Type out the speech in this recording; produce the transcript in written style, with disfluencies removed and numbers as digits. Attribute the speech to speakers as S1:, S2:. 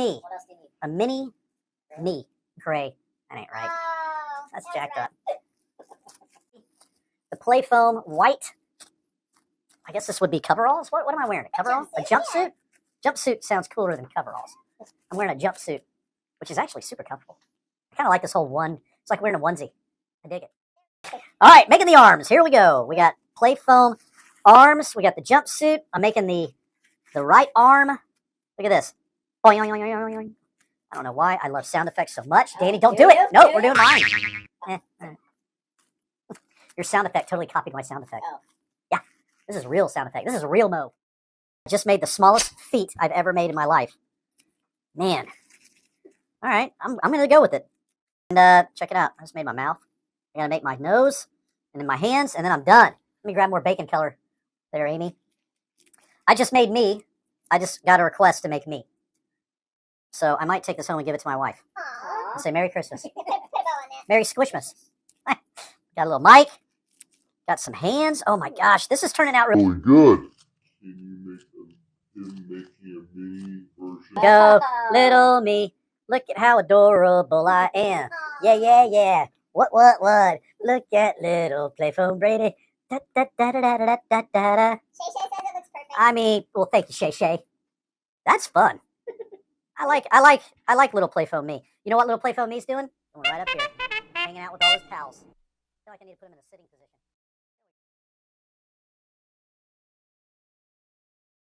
S1: me.
S2: What else do you need?
S1: A mini me. Gray. That ain't right.
S2: Oh,
S1: That's jacked up. The Playfoam white. I guess this would be coveralls. What am I wearing? A coverall? A jumpsuit? Jumpsuit sounds cooler than coveralls. I'm wearing a jumpsuit, which is actually super comfortable. I kind of like this whole one. It's like wearing a onesie. I dig it. All right, making the arms. Here we go. We got Playfoam arms. We got the jumpsuit. I'm making the right arm. Look at this. Boing, boing, boing, boing, boing. I don't know why I love sound effects so much. Danny, don't do it. No, we're doing mine. Your sound effect totally copied my sound effect.
S2: Oh.
S1: Yeah, this is real sound effect. This is a real Mo. I just made the smallest feet I've ever made in my life. Man. All right, I'm going to go with it. And check it out. I just made my mouth. I got to make my nose and then my hands, and then I'm done. Let me grab more bacon color there, Amy. I just made me. I just got a request to make me. So I might take this home and give it to my wife.
S2: Aww.
S1: And say Merry Christmas. Merry Squishmas. Got a little mic. Got some hands. Oh my gosh, this is turning out really
S3: good. Can you make a mini version?
S1: Go, little me. Look at how adorable I am. Yeah, yeah, yeah. What? Look at little Playfoam Brady. Da, da, da, da, da, da, da, da, da.
S2: Shay says it looks perfect.
S1: I mean, well, thank you, Shay Shay. That's fun. I like little Playfoam me. You know what little Playfoam me's doing? Going right up here, hanging out with all his pals. I feel like I need to put him in a sitting position.